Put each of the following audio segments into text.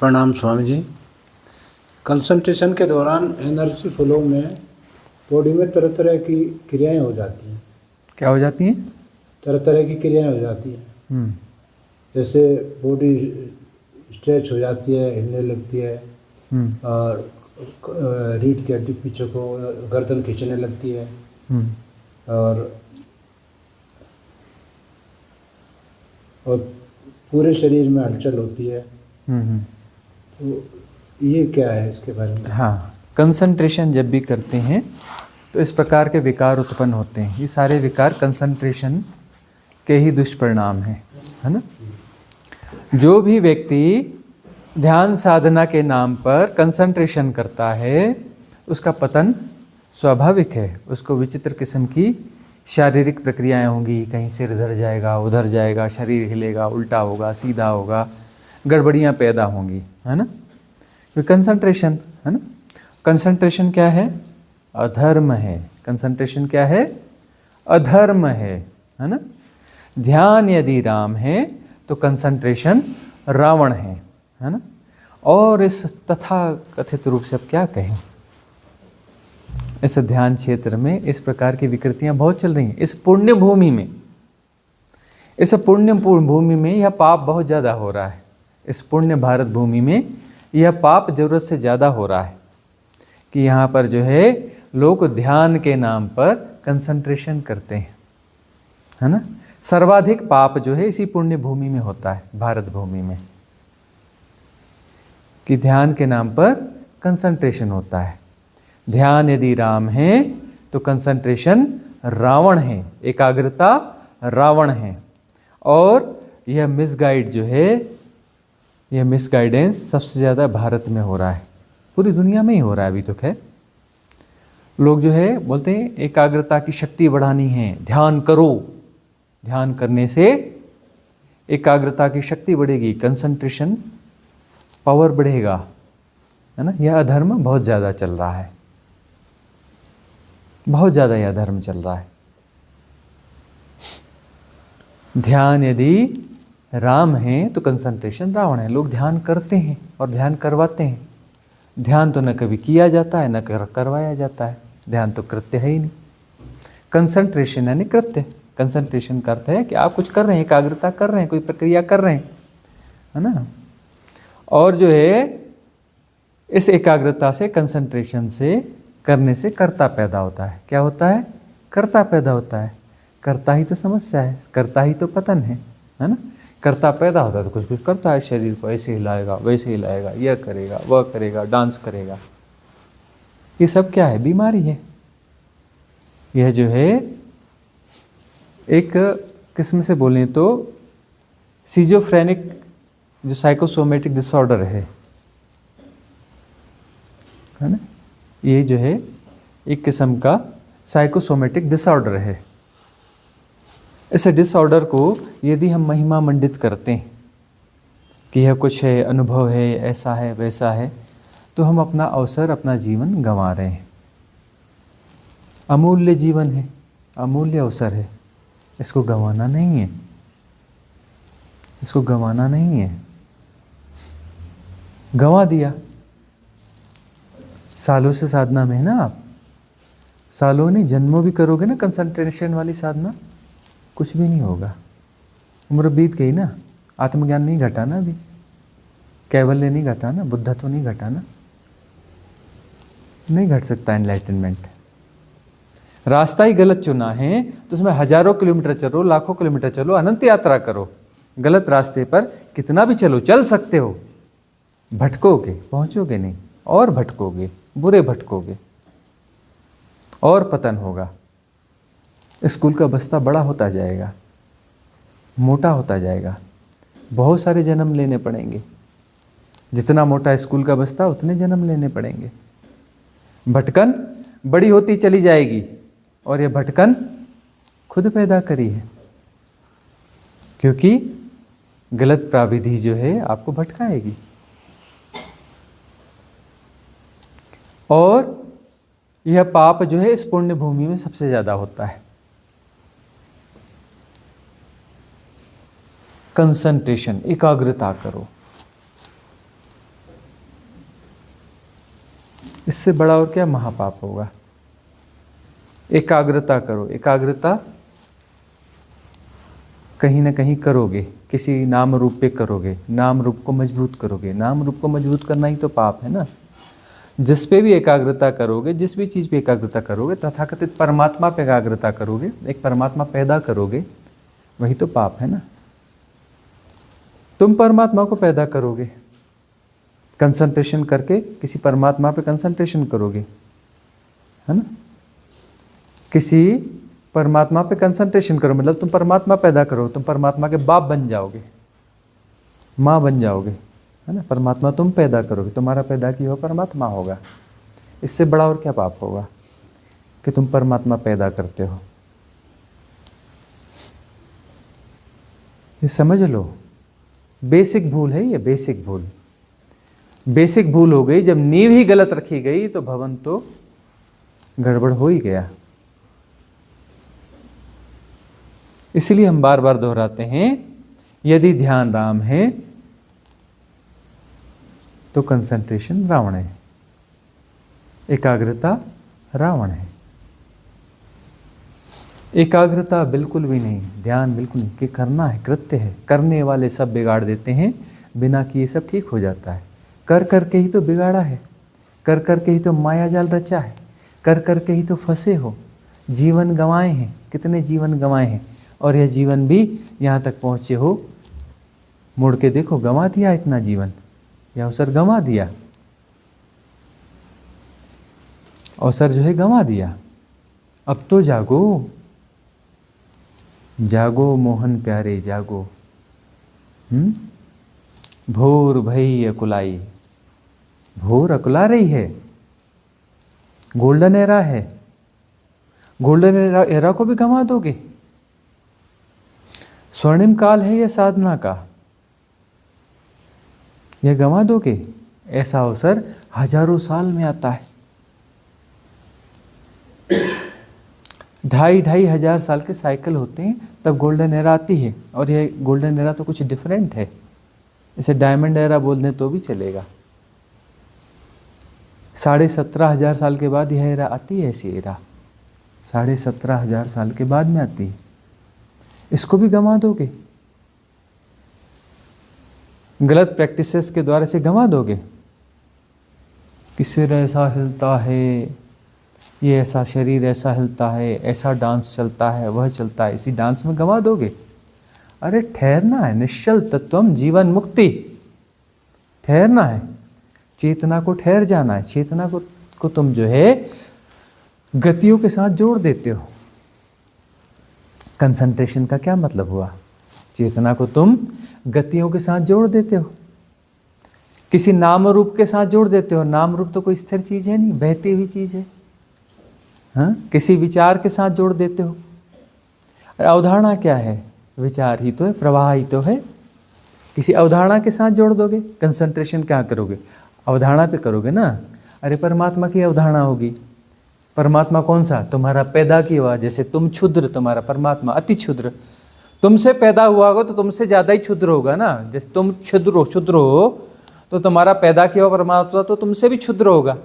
प्रणाम स्वामी जी। कंसंट्रेशन के दौरान एनर्जी फ्लो में बॉडी में तरह तरह की क्रियाएं हो जाती हैं। क्या हो जाती हैं? तरह तरह की क्रियाएं हो जाती हैं। जैसे बॉडी स्ट्रेच हो जाती है, हिलने लगती है, और रीढ़ की हड्डी पीछे को गर्दन खींचने लगती है, और पूरे शरीर में हलचल होती है। तो ये क्या है, इसके बारे में? हाँ, कंसंट्रेशन जब भी करते हैं तो इस प्रकार के विकार उत्पन्न होते हैं। ये सारे विकार कंसंट्रेशन के ही दुष्परिणाम हैं, है ना। जो भी व्यक्ति ध्यान साधना के नाम पर कंसंट्रेशन करता है उसका पतन स्वाभाविक है। उसको विचित्र किस्म की शारीरिक प्रक्रियाएं होंगी, कहीं सिर इधर जाएगा उधर जाएगा, शरीर हिलेगा, उल्टा होगा, सीधा होगा, गड़बड़ियाँ पैदा होंगी, है ना। तो कंसंट्रेशन, है ना, कंसंट्रेशन क्या है? अधर्म है। कंसंट्रेशन क्या है? अधर्म है ना। ध्यान यदि राम है तो कंसंट्रेशन रावण है ना। और इस तथा कथित रूप से अब क्या कहें, इस ध्यान क्षेत्र में इस प्रकार की विकृतियां बहुत चल रही हैं। इस पुण्य भूमि में, इस पुण्य भूमि में यह पाप बहुत ज़्यादा हो रहा है। इस पुण्य भारत भूमि में यह पाप जरूरत से ज़्यादा हो रहा है कि यहाँ पर जो है लोग ध्यान के नाम पर कंसंट्रेशन करते हैं, है ना। सर्वाधिक पाप जो है इसी पुण्य भूमि में होता है, भारत भूमि में, कि ध्यान के नाम पर कंसंट्रेशन होता है। ध्यान यदि राम है तो कंसंट्रेशन रावण है, एकाग्रता रावण है। और यह मिसगाइड जो है, यह मिसगाइडेंस सबसे ज़्यादा भारत में हो रहा है, पूरी दुनिया में ही हो रहा है अभी तो। खैर, लोग जो है बोलते हैं एकाग्रता की शक्ति बढ़ानी है, ध्यान करो, ध्यान करने से एकाग्रता की शक्ति बढ़ेगी, कंसंट्रेशन पावर बढ़ेगा, है ना। यह अधर्म बहुत ज़्यादा चल रहा है, बहुत ज़्यादा यह अधर्म चल रहा है। ध्यान यदि राम है तो कंसंट्रेशन रावण है। लोग ध्यान करते हैं और ध्यान करवाते हैं। ध्यान तो न कभी किया जाता है न करवाया जाता है। ध्यान तो कृत्य है ही नहीं। कंसंट्रेशन यानी कृत्य। कंसंट्रेशन का अर्थ है कि आप कुछ कर रहे हैं, एकाग्रता कर रहे हैं, कोई प्रक्रिया कर रहे हैं, है ना। और जो है इस एकाग्रता से, कंसंट्रेशन से करने से कर्ता पैदा होता है। क्या होता है? कर्ता पैदा होता है। कर्ता ही तो समस्या है, कर्ता ही तो पतन है ना। कर्ता पैदा होता है तो कुछ कुछ करता है, शरीर को ऐसे हिलाएगा, वैसे हिलाएगा, यह करेगा, वह करेगा, डांस करेगा। ये सब क्या है? बीमारी है। यह जो है एक किस्म से बोलें तो सिजोफ्रेनिक जो साइकोसोमेटिक डिसऑर्डर है ना। ये जो है एक किस्म का साइकोसोमेटिक डिसऑर्डर है। इस डिसऑर्डर को यदि हम महिमा मंडित करते हैं कि यह कुछ है, अनुभव है, ऐसा है, वैसा है, तो हम अपना अवसर, अपना जीवन गंवा रहे हैं। अमूल्य जीवन है, अमूल्य अवसर है, इसको गंवाना नहीं है, इसको गंवाना नहीं है। गंवा दिया। सालों से साधना में है ना, आप सालों नहीं जन्मों भी करोगे ना कंसंट्रेशन वाली साधना, कुछ भी नहीं होगा। उम्र बीत गई ना, आत्मज्ञान नहीं घटा ना, अभी कैवल्य नहीं घटा ना, बुद्धत्व नहीं घटा ना, नहीं घट सकता एनलाइटनमेंट। रास्ता ही गलत चुना है तो उसमें हजारों किलोमीटर चलो, लाखों किलोमीटर चलो, अनंत यात्रा करो। गलत रास्ते पर कितना भी चलो, चल सकते हो, भटकोगे, पहुंचोगे नहीं, और भटकोगे, बुरे भटकोगे, और पतन होगा। स्कूल का बस्ता बड़ा होता जाएगा, मोटा होता जाएगा, बहुत सारे जन्म लेने पड़ेंगे। जितना मोटा स्कूल का बस्ता उतने जन्म लेने पड़ेंगे। भटकन बड़ी होती चली जाएगी, और यह भटकन खुद पैदा करी है, क्योंकि गलत प्राविधि जो है आपको भटकाएगी। और यह पाप जो है इस पुण्य भूमि में सबसे ज़्यादा होता है। कंसंट्रेशन, एकाग्रता करो। इससे बड़ा और क्या महापाप होगा। एकाग्रता करो, एकाग्रता कहीं ना कहीं करोगे, किसी नाम रूप पे करोगे, नाम रूप को मजबूत करोगे। नाम रूप को मजबूत करना ही तो पाप है ना। जिस पे भी एकाग्रता करोगे, जिस भी चीज़ पे एकाग्रता करोगे, तथाकथित परमात्मा पे एकाग्रता करोगे, एक परमात्मा पैदा करोगे, वही तो पाप है ना। तुम परमात्मा को पैदा करोगे, कंसंट्रेशन करके किसी परमात्मा पे कंसंट्रेशन करोगे, है ना। किसी परमात्मा पे कंसंट्रेशन करो, मतलब तुम परमात्मा पैदा करो, तुम परमात्मा के बाप बन जाओगे, माँ बन जाओगे, है ना। परमात्मा तुम पैदा करोगे, तुम्हारा पैदा किया हुआ परमात्मा होगा। इससे बड़ा और क्या पाप होगा कि तुम परमात्मा पैदा करते हो। ये समझ लो, बेसिक भूल है ये, बेसिक भूल। बेसिक भूल हो गई, जब नींव ही गलत रखी गई तो भवन तो गड़बड़ हो ही गया। इसलिए हम बार बार दोहराते हैं, यदि ध्यान राम है तो कंसंट्रेशन रावण है, एकाग्रता रावण है। एकाग्रता बिल्कुल भी नहीं, ध्यान बिल्कुल नहीं, कि करना है, कृत्य है। करने वाले सब बिगाड़ देते हैं, बिना किए सब ठीक हो जाता है। कर करके ही तो बिगाड़ा है, कर करके ही तो माया जाल रचा है, कर करके ही तो फंसे हो, जीवन गंवाए हैं, कितने जीवन गंवाए हैं। और यह जीवन भी यहाँ तक पहुँचे हो, मुड़ के देखो, गंवा दिया इतना जीवन, यह अवसर गंवा दिया, अवसर जो है गंवा दिया। अब तो जागो, जागो मोहन प्यारे जागो। भोर भई अकुलाई, भोर अकुला रही है, गोल्डन एरा है, गोल्डन एरा को भी गंवा दोगे। स्वर्णिम काल है यह साधना का, यह गंवा दोगे। ऐसा अवसर हजारों साल में आता है, 2,500 हजार साल के साइकिल होते हैं, तब गोल्डन एरा आती है। और यह गोल्डन एरा तो कुछ डिफरेंट है, इसे डायमंड एरा बोल दें तो भी चलेगा। 17,500 साल के बाद यह एरा आती है, ऐसी एरा 17,500 साल के बाद में आती है। इसको भी गंवा दोगे, गलत प्रैक्टिसेस के द्वारा इसे गंवा दोगे। कि सिर ऐसा हिलता है, ये ऐसा शरीर ऐसा हिलता है, ऐसा डांस चलता है, वह चलता है, इसी डांस में गंवा दोगे। अरे ठहरना है, निश्चल तत्वम जीवन मुक्ति, ठहरना है, चेतना को ठहर जाना है। चेतना को तुम जो है गतियों के साथ जोड़ देते हो। कंसंट्रेशन का क्या मतलब हुआ? चेतना को तुम गतियों के साथ जोड़ देते हो, किसी नाम रूप के साथ जोड़ देते हो। नाम रूप तो कोई स्थिर चीज है नहीं, बहती हुई चीज है। हाँ, किसी विचार के साथ जोड़ देते हो। अवधारणा क्या है? विचार ही तो है, प्रवाह ही तो है। किसी अवधारणा के साथ जोड़ दोगे, कंसंट्रेशन क्या करोगे? अवधारणा पे करोगे ना। अरे परमात्मा की अवधारणा होगी। परमात्मा कौन सा? तुम्हारा पैदा किया हुआ। जैसे तुम क्षुद्र, तुम्हारा परमात्मा अति क्षुद्र। तुमसे पैदा हुआ होगा तो तुमसे ज़्यादा ही क्षुद्र होगा ना। जैसे तुम क्षुद्र हो तो तुम्हारा पैदा किया हुआ परमात्मा तो तुमसे भी क्षुद्र होगा।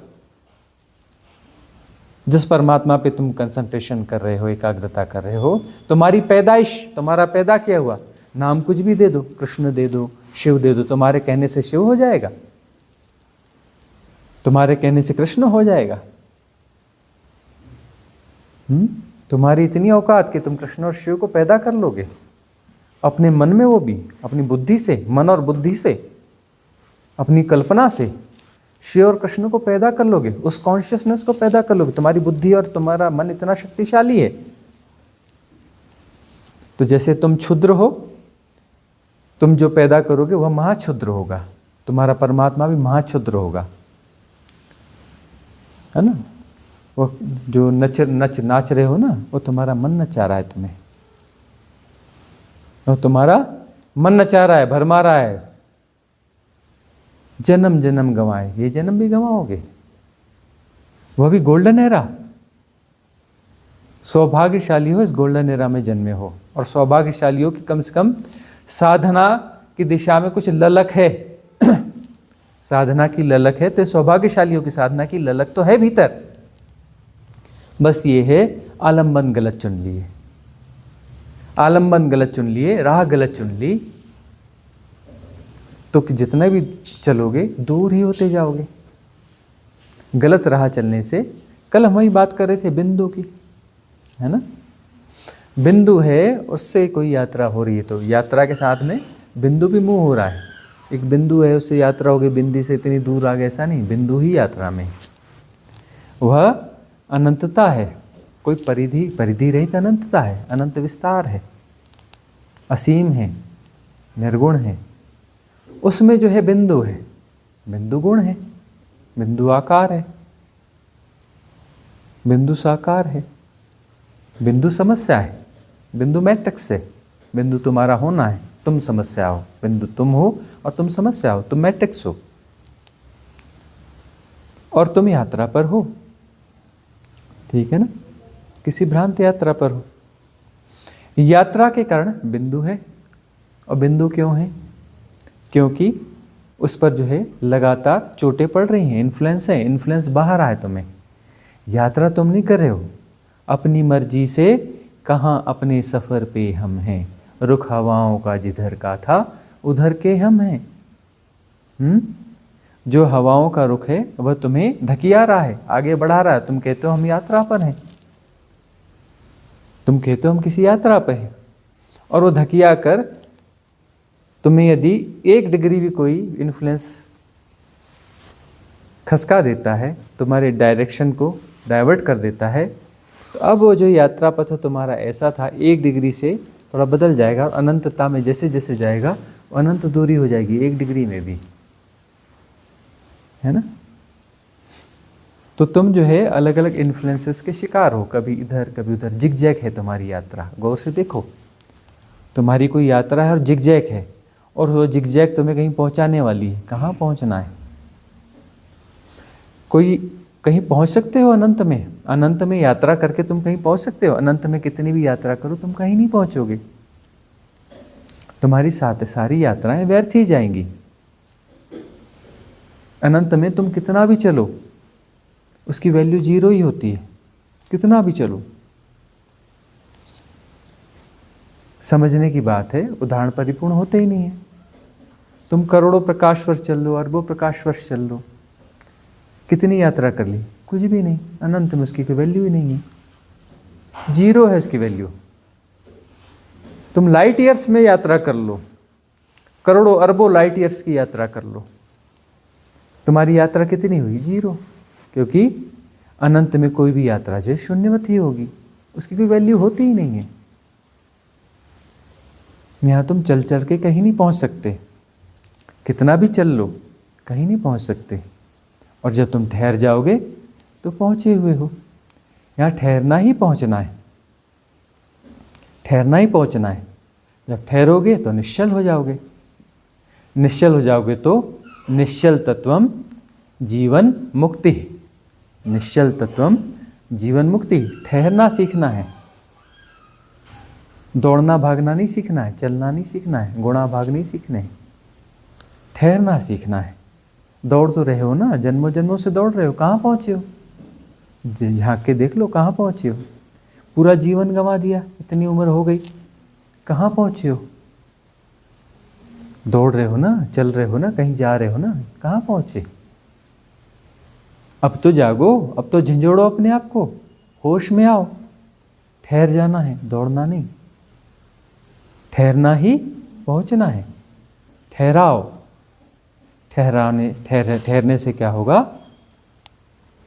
जिस परमात्मा पे तुम कंसंट्रेशन कर रहे हो, एकाग्रता कर रहे हो, तुम्हारी पैदाइश, तुम्हारा पैदा किया हुआ नाम कुछ भी दे दो, कृष्ण दे दो, शिव दे दो, तुम्हारे कहने से शिव हो जाएगा, तुम्हारे कहने से कृष्ण हो जाएगा। तुम्हारी इतनी औकात कि तुम कृष्ण और शिव को पैदा कर लोगे अपने मन में, वो भी अपनी बुद्धि से, मन और बुद्धि से, अपनी कल्पना से शिव और कृष्ण को पैदा कर लोगे, उस कॉन्शियसनेस को पैदा कर लोगे। तुम्हारी बुद्धि और तुम्हारा मन इतना शक्तिशाली है। तो जैसे तुम क्षुद्र हो, तुम जो पैदा करोगे वह महाक्षुद्र होगा, तुम्हारा परमात्मा भी महाक्षुद्र होगा, है ना। वो जो नाच रहे हो ना, वो तुम्हारा मन नचा रहा है तुम्हें, और तुम्हारा मन नचा रहा है, भरमा रहा है। जन्म जन्म गंवाए, ये जन्म भी गंवाओगे, वह भी गोल्डन एरा। सौभाग्यशाली हो इस गोल्डन एरा में जन्मे हो, और सौभाग्यशाली हो कि कम से कम साधना की दिशा में कुछ ललक है। साधना की ललक है, तो सौभाग्यशालियों की साधना की ललक तो है भीतर, बस ये है आलंबन गलत चुन लिए, आलंबन गलत चुन लिए, राह गलत चुन ली, तो कि जितना भी चलोगे दूर ही होते जाओगे गलत राह चलने से। कल हम वही बात कर रहे थे बिंदु की, है ना। बिंदु है, उससे कोई यात्रा हो रही है, तो यात्रा के साथ में बिंदु भी मूव हो रहा है। एक बिंदु है, उससे यात्रा होगी, बिंदी से इतनी दूर आ गए, ऐसा नहीं, बिंदु ही यात्रा में, वह अनंतता है, कोई परिधि रहित अनंतता है, अनंत विस्तार है, असीम है, निर्गुण है। उसमें जो है बिंदु है, बिंदु गुण है, बिंदु आकार है, बिंदु साकार है, बिंदु समस्या है, बिंदु मैट्रिक्स है, बिंदु तुम्हारा होना है, तुम समस्या हो, बिंदु तुम हो और तुम समस्या हो, तुम मैट्रिक्स हो और तुम यात्रा पर हो, ठीक है ना, किसी भ्रांत यात्रा पर हो। यात्रा के कारण बिंदु है, और बिंदु क्यों है? क्योंकि उस पर जो है लगातार चोटें पड़ रही हैं, इन्फ्लुएंस है, इन्फ्लुएंस बाहर आए तुम्हें। यात्रा तुम नहीं कर रहे हो अपनी मर्जी से, कहाँ अपने सफ़र पे हम हैं, रुख हवाओं का जिधर का था उधर के हम हैं। जो हवाओं का रुख है वह तुम्हें धकिया रहा है, आगे बढ़ा रहा है, तुम कहते हो हम यात्रा पर हैं, तुम कहते हो हम किसी यात्रा पर हैं, और वो धकिया कर तुम्हें यदि 1 डिग्री भी कोई इन्फ्लुएंस खसका देता है, तुम्हारे डायरेक्शन को डाइवर्ट कर देता है, तो अब वो जो यात्रा पथ तुम्हारा ऐसा था 1 डिग्री से थोड़ा बदल जाएगा, और अनंतता में जैसे जैसे जाएगा अनंत दूरी हो जाएगी 1 डिग्री में भी, है ना। तो तुम जो है अलग अलग इन्फ्लुएंसेस के शिकार हो, कभी इधर कभी उधर, जिगजैग है तुम्हारी यात्रा। गौर से देखो, तुम्हारी कोई यात्रा है और जिगजैग है, और वो जिगजैग तुम्हें कहीं पहुंचाने वाली है। कहाँ पहुंचना है? कोई कहीं पहुंच सकते हो अनंत में, अनंत में यात्रा करके तुम कहीं पहुंच सकते हो? अनंत में कितनी भी यात्रा करो तुम कहीं नहीं पहुंचोगे, तुम्हारी सारी यात्राएं व्यर्थ ही जाएंगी। अनंत में तुम कितना भी चलो उसकी वैल्यू 0 ही होती है, कितना भी चलो। समझने की बात है, उदाहरण परिपूर्ण होते ही नहीं है। तुम करोड़ों प्रकाश वर्ष चल लो, अरबों प्रकाश वर्ष चल लो, कितनी यात्रा कर ली? कुछ भी नहीं, अनंत में उसकी कोई वैल्यू ही नहीं है, 0 है उसकी वैल्यू। तुम लाइट ईयर्स में यात्रा कर लो, करोड़ों अरबों लाइट ईयर्स की यात्रा कर लो, तुम्हारी यात्रा कितनी हुई? 0, क्योंकि अनंत में कोई भी यात्रा जो है शून्यवत ही होगी, उसकी कोई वैल्यू होती ही नहीं है। यहाँ तुम चल चल के कहीं नहीं पहुँच सकते, कितना भी चल लो कहीं नहीं पहुँच सकते, और जब तुम ठहर जाओगे तो पहुँचे हुए हो। यहाँ ठहरना ही पहुँचना है, ठहरना ही पहुँचना है। जब ठहरोगे तो निश्चल हो जाओगे, निश्चल हो जाओगे तो निश्चल तत्वम जीवन मुक्ति, निश्चल तत्वम जीवन मुक्ति। ठहरना सीखना है, दौड़ना भागना नहीं सीखना है, चलना नहीं सीखना है, गुणा भाग नहीं सीखने हैं, ठहरना सीखना है। दौड़ तो रहे हो ना, जन्मों जन्मों से दौड़ रहे हो, कहाँ पहुँचे हो? झाँक के देख लो कहाँ पहुँचे हो। पूरा जीवन गंवा दिया, इतनी उम्र हो गई, कहाँ पहुँचे हो? दौड़ रहे हो ना, चल रहे हो ना, कहीं जा रहे हो ना, कहाँ पहुँचे? अब तो जागो, अब तो झंझोड़ो अपने आप को, होश में आओ। ठहर जाना है, दौड़ना नहीं, ठहरना ही पहुँचना है। ठहराओ, ठहरने से क्या होगा?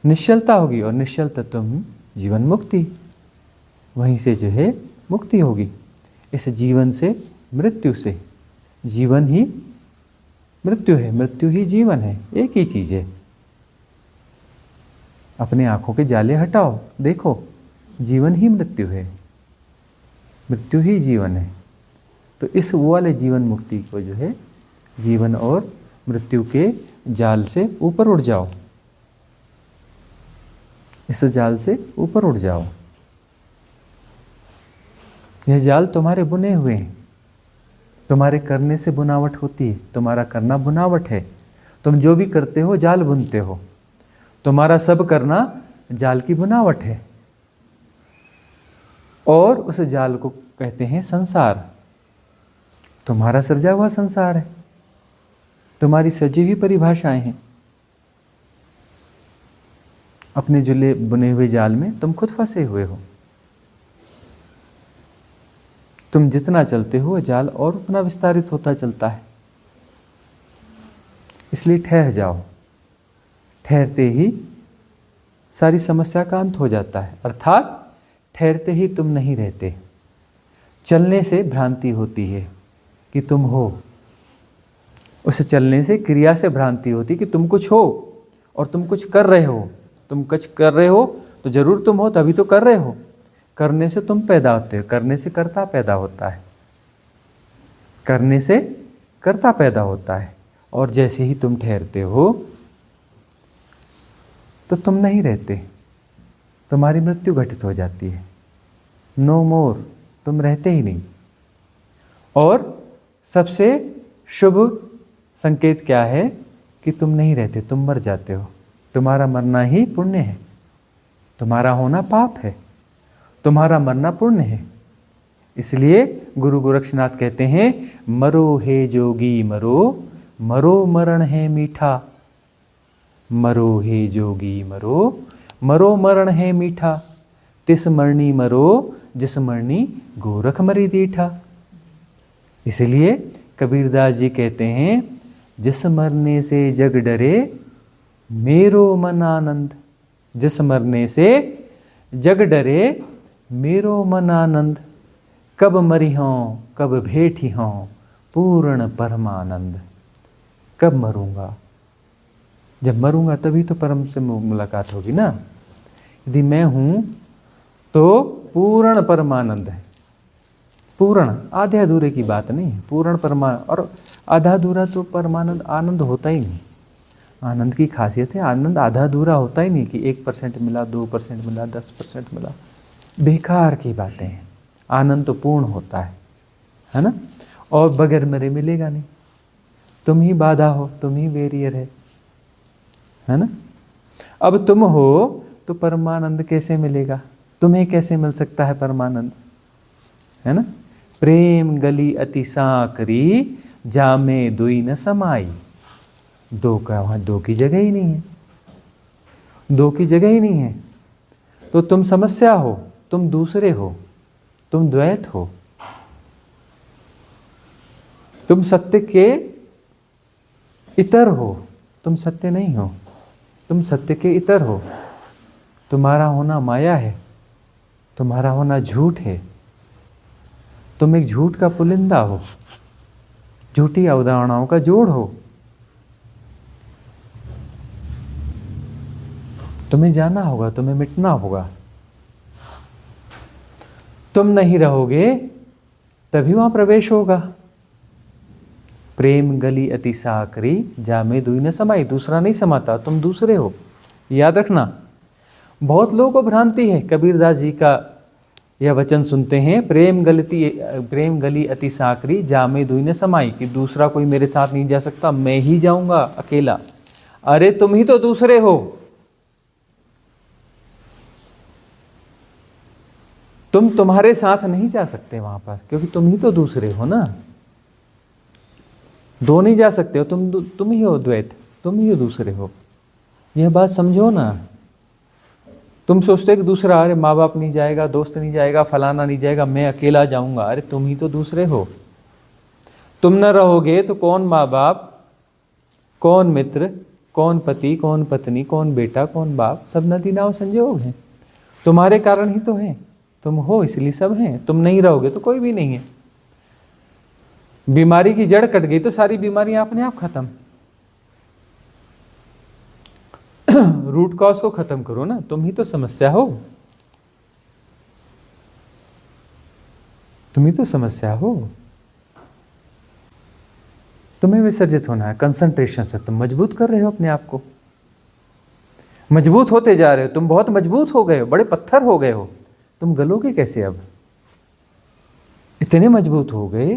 निश्चलता होगी, और निश्चल तत्व जीवन मुक्ति, वहीं से जो है मुक्ति होगी। इस जीवन से, मृत्यु से, जीवन ही मृत्यु है, मृत्यु ही जीवन है, एक ही चीज़ है। अपने आँखों के जाले हटाओ, देखो जीवन ही मृत्यु है, मृत्यु ही जीवन है। तो इस वो वाले जीवन मुक्ति को जो है, जीवन और मृत्यु के जाल से ऊपर उठ जाओ, इस जाल से ऊपर उठ जाओ। यह जाल तुम्हारे बुने हुए हैं, तुम्हारे करने से बुनावट होती है, तुम्हारा करना बुनावट है, तुम जो भी करते हो जाल बुनते हो, तुम्हारा सब करना जाल की बनावट है, और उस जाल को कहते हैं संसार। तुम्हारा सृजा हुआ संसार है, तुम्हारी सजी हुई परिभाषाएं हैं। अपने जुले बुने हुए जाल में तुम खुद फंसे हुए हो। तुम जितना चलते हो जाल और उतना विस्तारित होता चलता है। इसलिए ठहर जाओ, ठहरते ही सारी समस्या का अंत हो जाता है। अर्थात ठहरते ही तुम नहीं रहते। चलने से भ्रांति होती है कि तुम हो, उस चलने से, क्रिया से भ्रांति होती कि तुम कुछ हो और तुम कुछ कर रहे हो। तुम कुछ कर रहे हो तो जरूर तुम हो, तभी तो कर रहे हो। करने से तुम पैदा होते हो, करने से कर्ता पैदा होता है, करने से कर्ता पैदा होता है। और जैसे ही तुम ठहरते हो तो तुम नहीं रहते, तुम्हारी मृत्यु घटित हो जाती है। नो मोर, तुम रहते ही नहीं। और सबसे शुभ संकेत क्या है कि तुम नहीं रहते, तुम मर जाते हो। तुम्हारा मरना ही पुण्य है, तुम्हारा होना पाप है, तुम्हारा मरना पुण्य है। इसलिए गुरु गोरक्षनाथ कहते हैं, मरो हे जोगी मरो, मरो मरण है मीठा। मरो हे जोगी मरो, मरो मरण है मीठा। तिस मरणी मरो, जिस मरणी गोरख मरी दीठा। इसलिए कबीरदास जी कहते हैं, जिस मरने से जग डरे मेरो मन आनंद। जिस मरने से जग डरे मेरो मन आनंद। कब मरी हों कब भेटी हों पूर्ण परमानंद। कब मरूंगा? जब मरूंगा तभी तो परम से मुलाकात होगी ना। यदि मैं हूं तो पूर्ण परमानंद है। पूर्ण, आधे अधूरे की बात नहीं है, पूर्ण परमानंद। और आधा अधूरा तो परमानंद, आनंद होता ही नहीं। आनंद की खासियत है, आनंद आधा अधूरा होता ही नहीं कि 1% मिला, 2% मिला, 10% मिला, बेकार की बातें हैं। आनंद तो पूर्ण होता है ना। और बगैर मेरे मिलेगा नहीं। तुम ही बाधा हो, तुम ही बैरियर है ना। अब तुम हो तो परमानंद कैसे मिलेगा? तुम्हें कैसे मिल सकता है परमानंद, है ना। प्रेम गली अति सांकरी, जामे दुई न समाई। दो का वहाँ दो की जगह ही नहीं है, दो की जगह ही नहीं है। तो तुम समस्या हो, तुम दूसरे हो, तुम द्वैत हो, तुम सत्य के इतर हो, तुम सत्य नहीं हो, तुम सत्य के इतर हो। तुम्हारा होना माया है, तुम्हारा होना झूठ है। तुम एक झूठ का पुलिंदा हो, झूठी अवधारणाओं का जोड़ हो। तुम्हें जाना होगा, तुम्हें मिटना होगा। तुम नहीं रहोगे तभी वहां प्रवेश होगा। प्रेम गली अति साकरी, जामे दुई न समाई। दूसरा नहीं समाता, तुम दूसरे हो, याद रखना। बहुत लोगों को भ्रांति है। कबीरदास जी का यह वचन सुनते हैं, प्रेम गली अति साकरी, जामे दुई न समाई, कि दूसरा कोई मेरे साथ नहीं जा सकता, मैं ही जाऊंगा अकेला। अरे तुम ही तो दूसरे हो। तुम तुम्हारे साथ नहीं जा सकते वहां पर, क्योंकि तुम ही तो दूसरे हो ना। दो नहीं जा सकते हो, तुम ही हो द्वैत, तुम ही हो दूसरे हो। यह बात समझो ना। तुम सोचते कि दूसरा, अरे माँ बाप नहीं जाएगा, दोस्त नहीं जाएगा, फलाना नहीं जाएगा, मैं अकेला जाऊंगा। अरे तुम ही तो दूसरे हो। तुम न रहोगे तो कौन माँ बाप, कौन मित्र, कौन पति, कौन पत्नी, कौन बेटा, कौन बाप, सब नदी नाव संजोग हैं। तुम्हारे कारण ही तो है। तुम हो इसलिए सब हैं। तुम नहीं रहोगे तो कोई भी नहीं है। बीमारी की जड़ कट गई तो सारी बीमारियां अपने आप खत्म। रूट कॉज को खत्म करो ना। तुम ही तो समस्या हो, तुम ही तो समस्या हो। तुम्हें विसर्जित होना है। कंसंट्रेशन से तुम मजबूत कर रहे हो अपने आप को, मजबूत होते जा रहे हो। तुम बहुत मजबूत हो गए हो, बड़े पत्थर हो गए हो। तुम गलोगे कैसे? अब इतने मजबूत हो गए,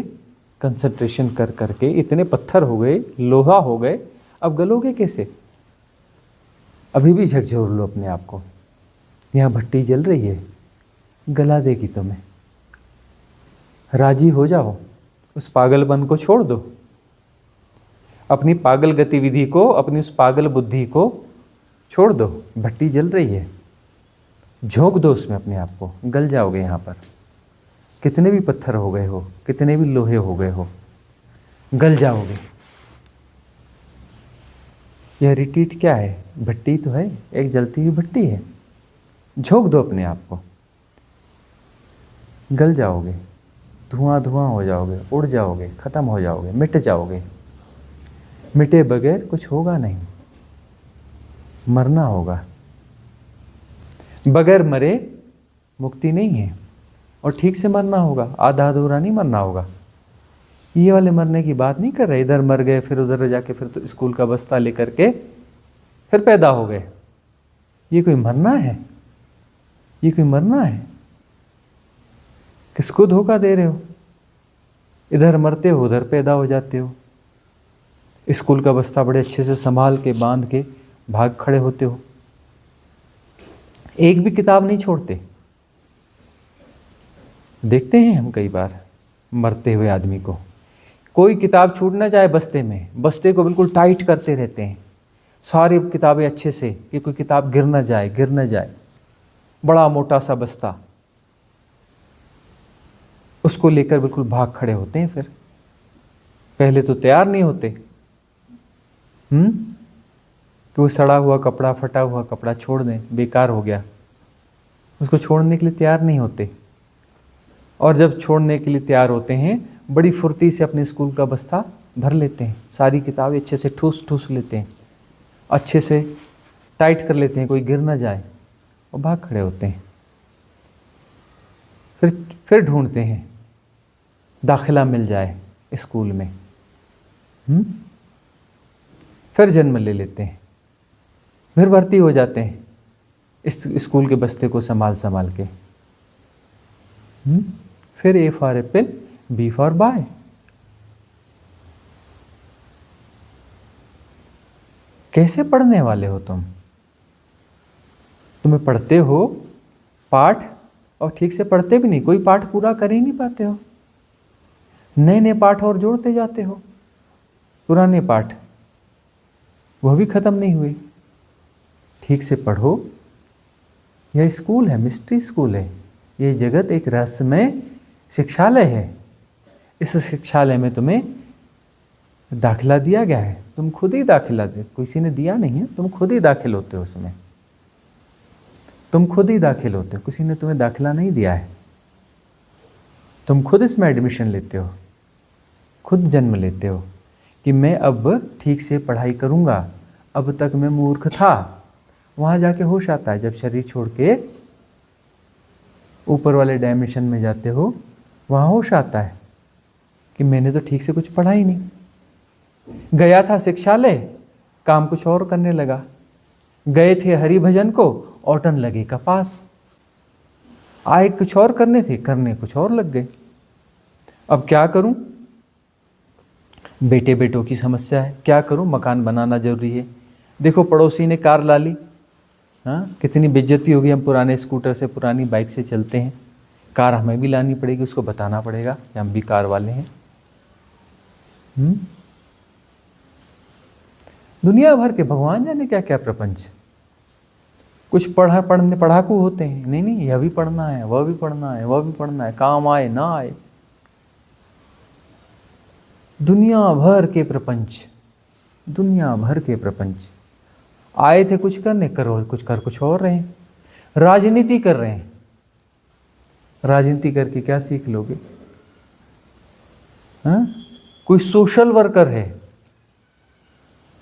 कंसंट्रेशन कर करके इतने पत्थर हो गए, लोहा हो गए। अब गलोगे कैसे? अभी भी झकझोर लो अपने आप को, यहाँ भट्टी जल रही है, गला देगी तुम्हें। राजी हो जाओ, उस पागलपन को छोड़ दो, अपनी पागल गतिविधि को, अपनी उस पागल बुद्धि को छोड़ दो। भट्टी जल रही है, झोंक दो उसमें अपने आप को, गल जाओगे यहाँ पर। कितने भी पत्थर हो गए हो, कितने भी लोहे हो गए हो, गल जाओगे। यह रिट्रीट क्या है? भट्टी तो है, एक जलती हुई भट्टी है। झोंक दो अपने आप को, गल जाओगे, धुआं धुआं हो जाओगे, उड़ जाओगे, खत्म हो जाओगे, मिट जाओगे। मिटे बगैर कुछ होगा नहीं, मरना होगा। बगैर मरे मुक्ति नहीं है, और ठीक से मरना होगा, आधा अधूरा नहीं मरना होगा। ये वाले मरने की बात नहीं कर रहे, इधर मर गए फिर उधर जाके फिर तो स्कूल का बस्ता लेकर के फिर पैदा हो गए। ये कोई मरना है? ये कोई मरना है? किसको धोखा दे रहे हो? इधर मरते हो, उधर पैदा हो जाते हो। स्कूल का बस्ता बड़े अच्छे से संभाल के बांध के भाग खड़े होते हो, एक भी किताब नहीं छोड़ते। देखते हैं हम कई बार मरते हुए आदमी को, कोई किताब छूट ना जाए बस्ते में, बस्ते को बिल्कुल टाइट करते रहते हैं, सारी किताबें अच्छे से, कि कोई किताब गिर ना जाए, गिर ना जाए। बड़ा मोटा सा बस्ता, उसको लेकर बिल्कुल भाग खड़े होते हैं। फिर पहले तो तैयार नहीं होते, कि वो सड़ा हुआ कपड़ा, फटा हुआ कपड़ा छोड़ दें, बेकार हो गया, उसको छोड़ने के लिए तैयार नहीं होते। और जब छोड़ने के लिए तैयार होते हैं, बड़ी फुर्ती से अपने स्कूल का बस्ता भर लेते हैं, सारी किताबें अच्छे से ठूस ठूस लेते हैं, अच्छे से टाइट कर लेते हैं, कोई गिर ना जाए, और भाग खड़े होते हैं। फिर ढूंढते हैं दाखिला मिल जाए स्कूल में, फिर जन्म ले लेते हैं, फिर भर्ती हो जाते हैं इस स्कूल के बस्ते को संभाल संभाल के। फिर A for apple, B for bye. कैसे पढ़ने वाले हो तुम? तुम्हें पढ़ते हो पाठ और ठीक से पढ़ते भी नहीं, कोई पाठ पूरा कर ही नहीं पाते हो, नए नए पाठ और जोड़ते जाते हो, पुराने पाठ वह भी खत्म नहीं हुए। ठीक से पढ़ो। यह स्कूल है, मिस्ट्री स्कूल है, यह जगत एक रहस्यमय शिक्षालय है। इस शिक्षालय में तुम्हें दाखिला दिया गया है, तुम खुद ही दाखिला दे, किसी ने दिया नहीं है, तुम खुद ही दाखिल होते हो उसमें, तुम खुद ही दाखिल होते हो, किसी ने तुम्हें दाखिला नहीं दिया है। तुम खुद इसमें एडमिशन लेते हो, खुद जन्म लेते हो कि मैं अब ठीक से पढ़ाई करूँगा। अब तक मैं मूर्ख था। वहाँ जाके होश आता है, जब शरीर छोड़ के ऊपर वाले डायमेंशन में जाते हो, वहाँ होश आता है कि मैंने तो ठीक से कुछ पढ़ा ही नहीं। गया था शिक्षालय, काम कुछ और करने लगा। गए थे हरि भजन को, औटन लगे कपास। आए कुछ और करने थे, करने कुछ और लग गए। अब क्या करूं? बेटे बेटों की समस्या है, क्या करूं? मकान बनाना जरूरी है। देखो पड़ोसी ने कार ला ली, हाँ कितनी बेइज्जती होगी। हम पुराने स्कूटर से, पुरानी बाइक से चलते हैं, कार हमें भी लानी पड़ेगी, उसको बताना पड़ेगा कि हम भी कार वाले हैं। दुनिया भर के भगवान जाने क्या क्या प्रपंच। कुछ पढ़ाकू होते हैं, नहीं नहीं यह भी पढ़ना है, वह भी पढ़ना है, वह भी पढ़ना है, काम आए ना आए। दुनिया भर के प्रपंच, दुनिया भर के प्रपंच। आए थे कुछ करने, करो कुछ और रहे हैं। राजनीति कर रहे हैं, राजनीति करके क्या सीख लोगे? हाँ? कोई सोशल वर्कर है,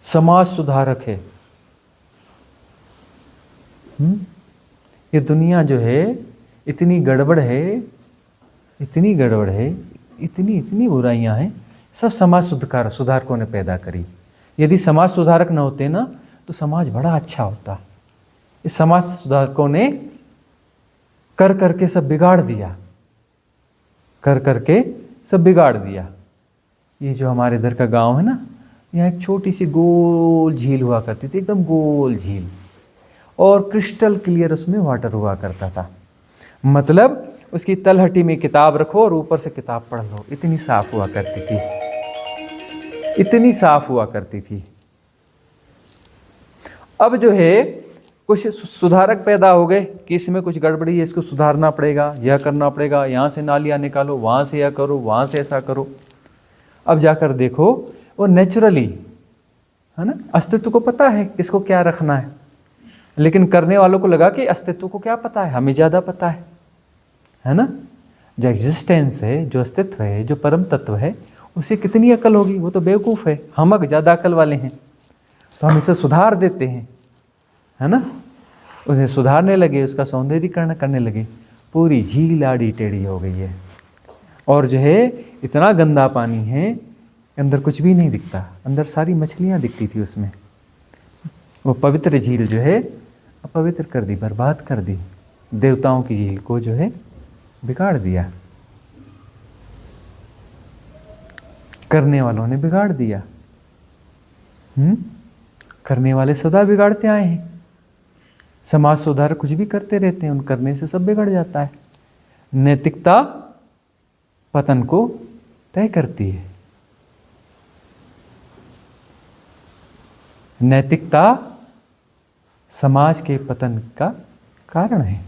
समाज सुधारक है। ये दुनिया जो है इतनी गड़बड़ है, इतनी गड़बड़ है, इतनी बुराइयां हैं, सब समाज सुधारकों ने पैदा करी। यदि समाज सुधारक न होते ना तो समाज बड़ा अच्छा होता। इस समाज सुधारकों ने कर करके सब बिगाड़ दिया, कर करके सब बिगाड़ दिया। ये जो हमारे इधर का गांव है ना, यहाँ एक छोटी सी गोल झील हुआ करती थी, एकदम गोल झील, और क्रिस्टल क्लियर उसमें वाटर हुआ करता था। मतलब उसकी तलहटी में किताब रखो और ऊपर से किताब पढ़ लो, इतनी साफ हुआ करती थी, इतनी साफ हुआ करती थी। अब जो है कुछ सुधारक पैदा हो गए कि इसमें कुछ गड़बड़ी है, इसको सुधारना पड़ेगा, यह करना पड़ेगा, यहाँ से नालियाँ निकालो, वहाँ से यह करो, वहाँ से ऐसा करो। अब जाकर देखो वो नेचुरली, है ना, अस्तित्व को पता है किसको क्या रखना है, लेकिन करने वालों को लगा कि अस्तित्व को क्या पता है, हमें ज़्यादा पता है ना। जो एग्जिस्टेंस है, जो अस्तित्व है, जो परम तत्व है, उसे कितनी अकल होगी, वो तो बेवकूफ़ है, हम ज़्यादा अकल वाले हैं, तो हम इसे सुधार देते हैं, है ना। उसे सुधारने लगे, उसका सौंदर्यीकरण करने लगे, पूरी झील आड़ी टेढ़ी हो गई है, और जो है इतना गंदा पानी है, अंदर कुछ भी नहीं दिखता, अंदर सारी मछलियाँ दिखती थी उसमें। वो पवित्र झील जो है अपवित्र कर दी, बर्बाद कर दी, देवताओं की झील को जो है बिगाड़ दिया, करने वालों ने बिगाड़ दिया। करने वाले सदा बिगाड़ते आए हैं, समाज सुधार कुछ भी करते रहते हैं, उन करने से सब बिगड़ जाता है। नैतिकता पतन को तय करती है, नैतिकता समाज के पतन का कारण है।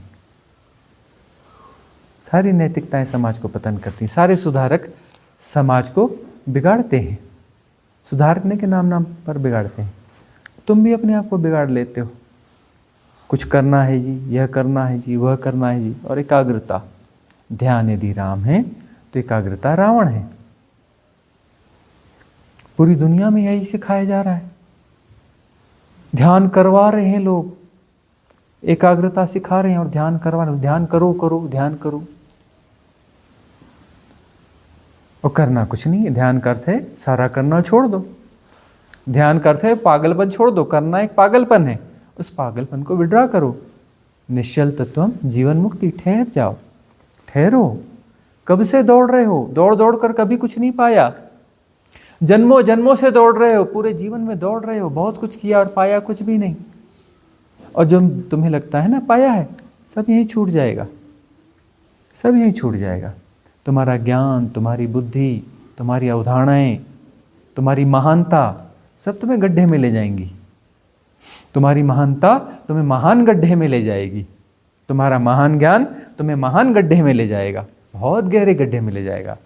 सारी नैतिकताएं समाज को पतन करती हैं, सारे सुधारक समाज को बिगाड़ते हैं, सुधारने के नाम पर बिगाड़ते हैं। तुम भी अपने आप को बिगाड़ लेते हो, कुछ करना है जी, यह करना है जी, वह करना है जी, और एकाग्रता, ध्यान यदि राम है तो एकाग्रता रावण है। पूरी दुनिया में यही सिखाया जा रहा है, ध्यान करवा रहे हैं लोग, एकाग्रता सिखा रहे हैं और ध्यान करवा रहे हैं, ध्यान करो करो ध्यान करो, और करना कुछ नहीं है। ध्यान का अर्थ है सारा करना छोड़ दो, ध्यान का अर्थ है पागलपन छोड़ दो, करना एक पागलपन है, उस पागलपन को विड्रा करो। निश्चल तत्वम जीवन मुक्ति, ठहर जाओ, ठहरो। कब से दौड़ रहे हो, दौड़ दौड़ कर कभी कुछ नहीं पाया, जन्मों जन्मों से दौड़ रहे हो, पूरे जीवन में दौड़ रहे हो, बहुत कुछ किया और पाया कुछ भी नहीं। और जो तुम्हें लगता है ना पाया है, सब यहीं छूट जाएगा, सब यहीं छूट जाएगा। तुम्हारा ज्ञान, तुम्हारी बुद्धि, तुम्हारी अवधारणाएं, तुम्हारी महानता सब तुम्हें गड्ढे में ले जाएंगी। तुम्हारी महानता तुम्हें महान गड्ढे में ले जाएगी, तुम्हारा महान ज्ञान तुम्हें महान गड्ढे में ले जाएगा, बहुत गहरे गड्ढे में ले जाएगा।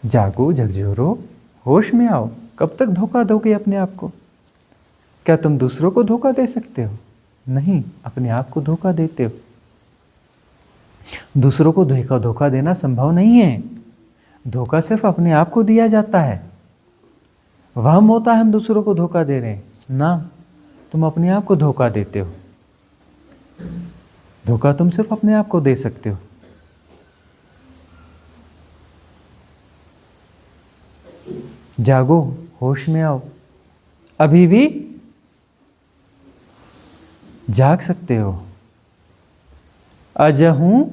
जागो, झकझोरो, होश में आओ। कब तक धोखा दोगे अपने आप को? क्या तुम दूसरों को धोखा दे सकते हो? नहीं, अपने आप को धोखा देते हो। दूसरों को धोखा देना संभव नहीं है, धोखा सिर्फ अपने आप को दिया जाता है। वहम होता है हम दूसरों को धोखा दे रहे हैं, ना, तुम अपने आप को धोखा देते हो। धोखा तुम सिर्फ अपने आप को दे सकते हो। जागो, होश में आओ, अभी भी जाग सकते हो। अजहूं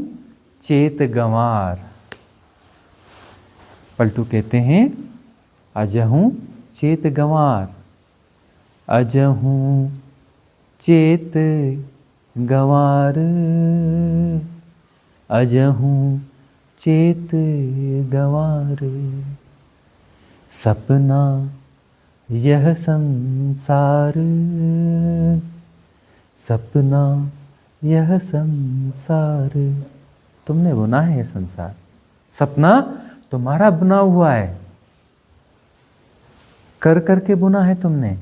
चेत गंवार, पलटू कहते हैं अजहूं चेत गंवार, अजहूं चेत गंवार, अजहूं चेत गंवार। सपना यह संसार, सपना यह संसार। तुमने बुना है यह संसार, सपना तुम्हारा बुना हुआ है, कर करके बुना है तुमने।